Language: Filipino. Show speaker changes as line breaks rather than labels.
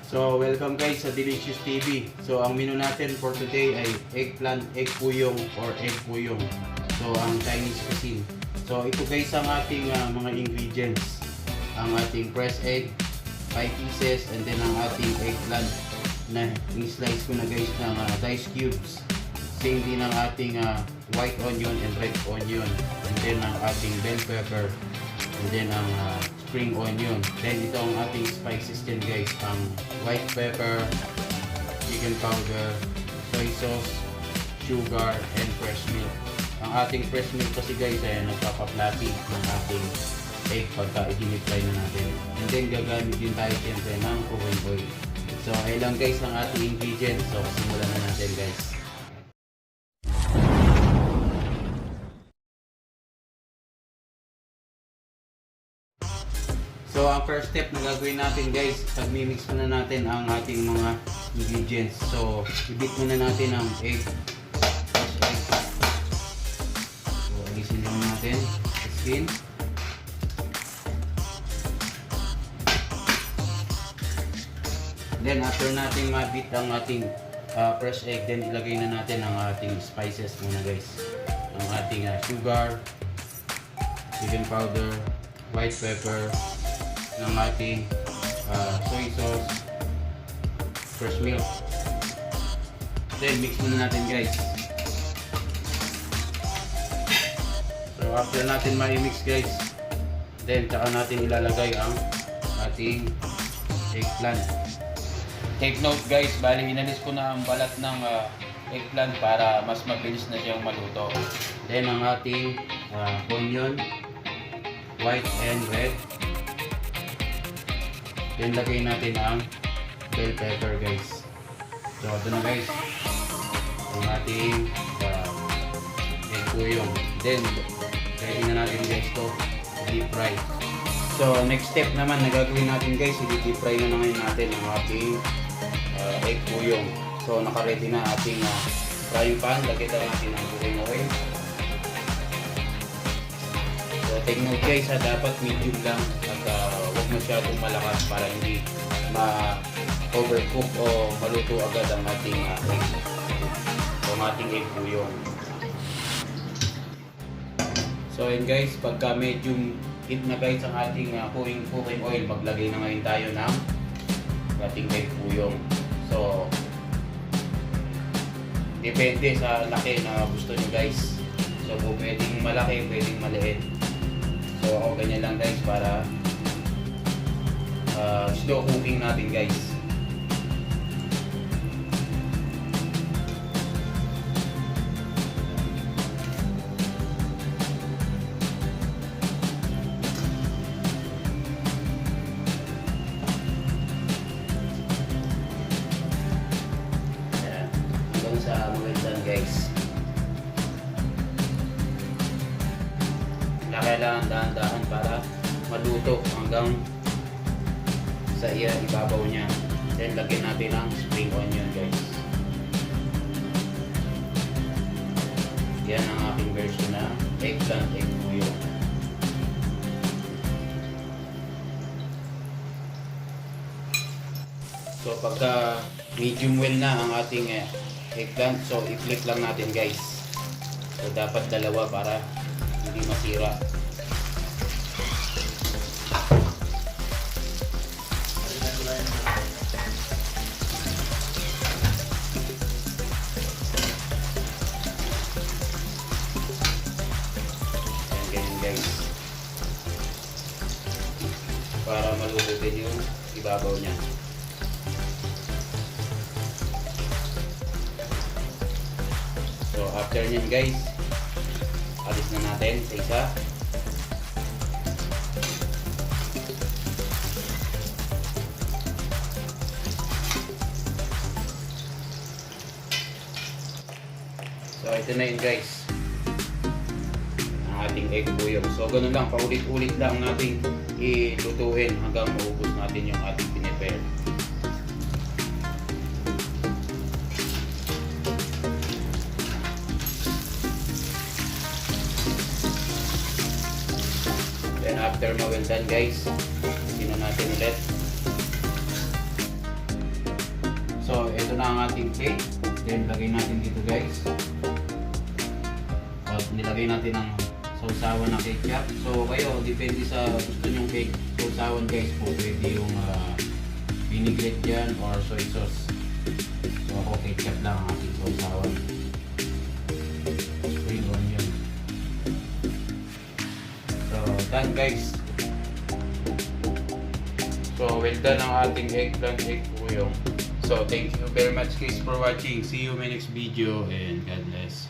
So, welcome guys sa Delicious TV. So, ang menu natin for today ay eggplant, egg foo young or egg foo young. So, ang Chinese cuisine. So, ito guys ang ating mga ingredients. Ang ating pressed egg, 5 pieces, and then ang ating eggplant na in-slice ko na guys ng dice cubes. Same din ang ating white onion and red onion. And then ang ating bell pepper. And then ang spring onion. Then ito ang ating spices din guys. Ang white pepper, chicken powder, soy sauce, sugar, and fresh milk. Ang ating fresh milk kasi guys ay nagpapaplapi ng ating egg pagka i-dinip-fry na natin. And then gagamit din tayo siyempre ng cooking oil. So ayun lang guys ang ating ingredients. So simulan na natin guys. So, ang first step na gagawin natin guys, pag-mix muna natin ang ating mga ingredients. So, i-beat muna natin ang egg. So, alisin lang natin the skin. Then, after natin ma-beat ang ating fresh egg, then ilagay na natin ang ating spices muna guys. Ang ating sugar, chicken powder, white pepper, ng ating soy sauce, fresh milk. Then mix muna natin guys. So after natin ma-mix guys, then saka natin ilalagay ang ating eggplant. Take note guys, bali inalis ko na ang balat ng eggplant para mas mabilis na siyang maluto. Then ang ating onion, white and red. Then lagay natin ang bell pepper guys. So ito na guys ang ating egg foo young. Then ready na natin guys to deep fry. So next step naman na gagawin natin guys, i-deep fry na ngayon natin ang ating egg foo young. So naka-ready na ating frying pan. Lagyan natin ang cooking oil. So take note guys, dapat medium lang at huwag masyadong malakas para hindi ma-overcook o maluto agad ang ating egg. So ang ating egg foo young. So yun guys, pagka medium heat na guys ang ating cooking oil, maglagay na ngayon tayo ng ating egg foo young. So depende sa laki na gusto nyo guys. So pwedeng malaki, pwedeng maliit. So ako ganyan lang guys para slow cooking natin guys. Ayan. Hanggang sa magandang guys. Kailangan dahan-dahan para maluto hanggang sa ibabaw niya. Then lagyan natin ang spring onion guys. Yan ang aking version na eggplant egg foo young. So pagka medium well na ang ating eggplant, so i-flip lang natin guys. So dapat dalawa para hindi masira. Guys, para maluto din yung ibabaw niya. So after nyan guys, alis na natin sa isa. So ito na yun guys, ating egg foo young. So ganun lang, paulit-ulit lang natin ilutuin hanggang maubos natin yung ating pinipare. Then after ma-well done guys, natin ulit. na ang ating plate. Then lagay natin dito guys. At nilagay natin ang sausawan ng ketchup. So kayo, depende sa gusto nyong cake sausawan guys po. Pwede yung vinaigrette yan or soy sauce. So ako ketchup lang ang ating sausawan. Spring onion. So done guys. So well done ang ating eggplant egg foo young. So thank you very much guys for watching. See you in my next video and God bless.